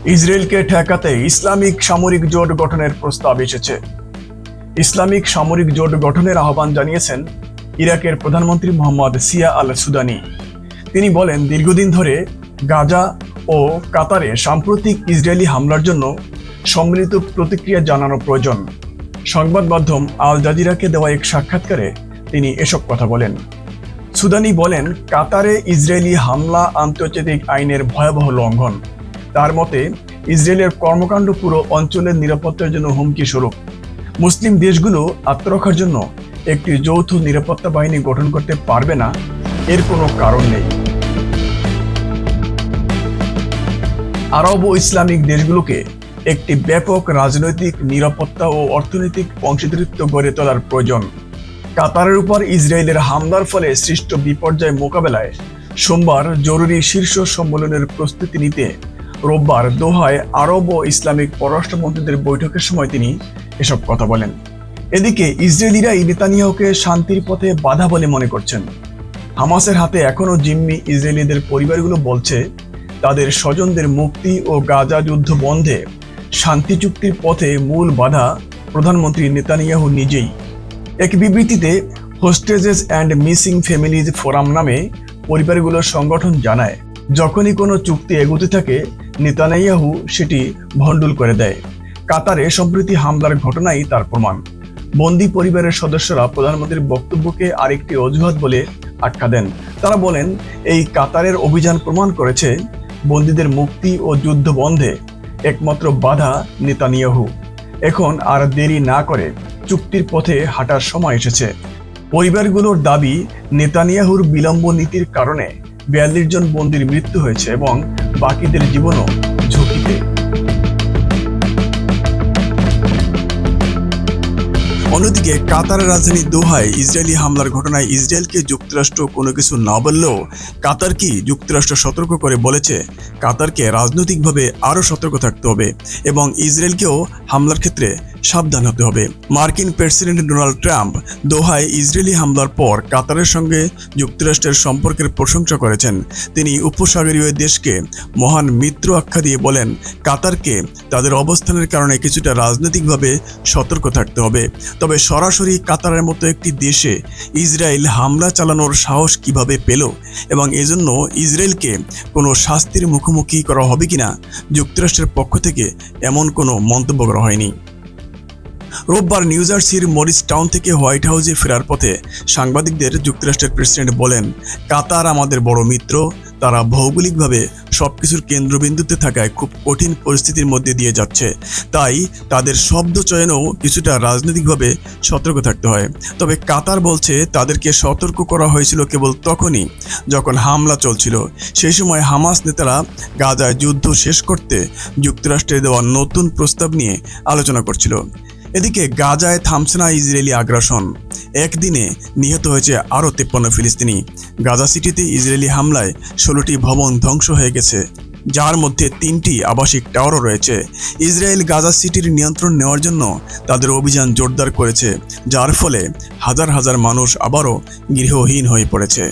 ইসরায়েলকে ঠেকাতে ইসলামিক সামরিক জোট গঠনের প্রস্তাব এসেছে। ইসলামিক সামরিক জোট গঠনের আহ্বান জানিয়েছেন ইরাকের প্রধানমন্ত্রী মোহাম্মদ সিয়া আল সুদানি। তিনি বলেন, দীর্ঘদিন ধরে গাজা ও কাতারে সাম্প্রতিক ইসরায়েলি হামলার জন্য সম্মিলিত প্রতিক্রিয়া জানানো প্রয়োজন। সংবাদ মাধ্যম আল জাজিরাকে দেওয়া এক সাক্ষাৎকারে তিনি এসব কথা বলেন। সুদানি বলেন, কাতারে ইসরায়েলি হামলা আন্তর্জাতিক আইনের ভয়াবহ লঙ্ঘন। তার মতে, ইসরায়েলের কর্মকাণ্ড পুরো অঞ্চলের নিরাপত্তার জন্য হুমকি স্বরূপ। মুসলিম দেশগুলো আত্মরক্ষার জন্য একটি যৌথ নিরাপত্তা বাহিনী গঠন করতে পারবে না, এর কোনো কারণ নেই। আরব ও ইসলামিক দেশগুলোকে একটি ব্যাপক রাজনৈতিক, নিরাপত্তা ও অর্থনৈতিক অংশীদারিত্ব গড়ে তোলার প্রয়োজন। কাতারের উপর ইসরায়েলের হামলার ফলে সৃষ্ট বিপর্যয় মোকাবেলায় সোমবার জরুরি শীর্ষ সম্মেলনের প্রস্তুতি নিতে রোববার দোহায় আরব ও ইসলামিক পররাষ্ট্রমন্ত্রীদের বৈঠকের সময় তিনি এসব কথা বলেন। এদিকে ইসরায়েলিরাই নেতানিয়াহুকে শান্তির পথে বাধা বলে মনে করছেন। হামাসের হাতে এখনও জিম্মি ইসরায়েলিদের পরিবারগুলো বলছে, তাদের স্বজনদের মুক্তি ও গাজা যুদ্ধ বন্ধে শান্তি চুক্তির পথে মূল বাধা প্রধানমন্ত্রী নেতানিয়াহু নিজেই। এক বিবৃতিতে হোস্টেজেস অ্যান্ড মিসিং ফ্যামিলিজ ফোরাম নামে পরিবারগুলোর সংগঠন জানায়, যখনই কোনো চুক্তি এগোতে থাকে নেতানিয়াহু সেটি ভণ্ডুল করে দেয়। কাতারে সম্প্রতি হামলার ঘটনাই তার প্রমাণ। বন্দি পরিবারের সদস্যরা প্রধানমন্ত্রীর বক্তব্যকে আরেকটি অজুহাত বলে আখ্যা দেন। তারা বলেন, এই কাতারের অভিযান প্রমাণ করেছে বন্দীদের মুক্তি ও যুদ্ধ বন্ধে একমাত্র বাধা নেতানিয়াহু। এখন আর দেরি না করে চুক্তির পথে হাঁটার সময় এসেছে। পরিবারগুলোর দাবি, নেতানিয়াহুর বিলম্ব নীতির কারণে 42 জন বন্দীর মৃত্যু হয়েছে এবং বাকিদের জীবনও ঝুঁকিতে। অন্যদিকে কাতারের রাজধানী দোহায় ইসরায়েলি হামলার ঘটনায় ইসরায়েলকে যুক্তরাষ্ট্র কোনো কিছু না বললেও কাতারকে যুক্তরাষ্ট্র সতর্ক করে বলেছে, কাতারকে রাজনৈতিকভাবে আরও সতর্ক থাকতে হবে এবং ইসরায়েলকেও হামলার ক্ষেত্রে সাবধান হতে হবে। মার্কিন প্রেসিডেন্ট ডোনাল্ড ট্রাম্প দোহায় ইসরায়েলি হামলার পর কাতারের সঙ্গে যুক্তরাষ্ট্রের সম্পর্কের প্রশংসা করেছেন। তিনি উপসাগরীয় দেশকে মহান মিত্র আখ্যা দিয়ে বলেন, কাতারকে তাদের অবস্থানের কারণে কিছুটা রাজনৈতিকভাবে সতর্ক থাকতে হবে। তবে সরাসরি কাতারের মতো একটি দেশে ইসরায়েল হামলা চালানোর সাহস কিভাবে পেল এবং এজন্য ইসরায়েলকে কোনো শাস্তির মুখোমুখি করা হবে কিনা যুক্তরাষ্ট্রের পক্ষ থেকে এমন কোনো মন্তব্য করা হয়নি। রোববার নিউ জার্সির মরিস টাউন থেকে হোয়াইট হাউসে ফেরার পথে সাংবাদিকদের যুক্তরাষ্ট্রের প্রেসিডেন্ট বলেন, কাতার আমাদের বড় মিত্র। তারা ভৌগোলিকভাবে সবকিছুর কেন্দ্রবিন্দুতে থাকায় খুব কঠিন পরিস্থিতির মধ্যে দিয়ে যাচ্ছে, তাই তাদের শব্দ চয়নেও কিছুটা রাজনৈতিকভাবে সতর্ক থাকতে হয়। তবে কাতার বলছে, তাদেরকে সতর্ক করা হয়েছিল কেবল তখনই যখন হামলা চলছিল। সেই সময় হামাস নেতারা গাজায় যুদ্ধ শেষ করতে যুক্তরাষ্ট্রের দেওয়া নতুন প্রস্তাব নিয়ে আলোচনা করছিল। এদিকে গাজায় থামছে না ইসরায়েলি আগ্রাসন। একদিনে নিহত হয়েছে আরও 53 ফিলিস্তিনি। গাজা সিটিতে ইসরায়েলি হামলায় 16টি ভবন ধ্বংস হয়ে গেছে, যার মধ্যে 3টি আবাসিক টাওয়ারও রয়েছে। ইসরায়েল গাজা সিটির নিয়ন্ত্রণ নেওয়ার জন্য তাদের অভিযান জোরদার করেছে, যার ফলে হাজার হাজার মানুষ আবারও গৃহহীন হয়ে পড়েছে।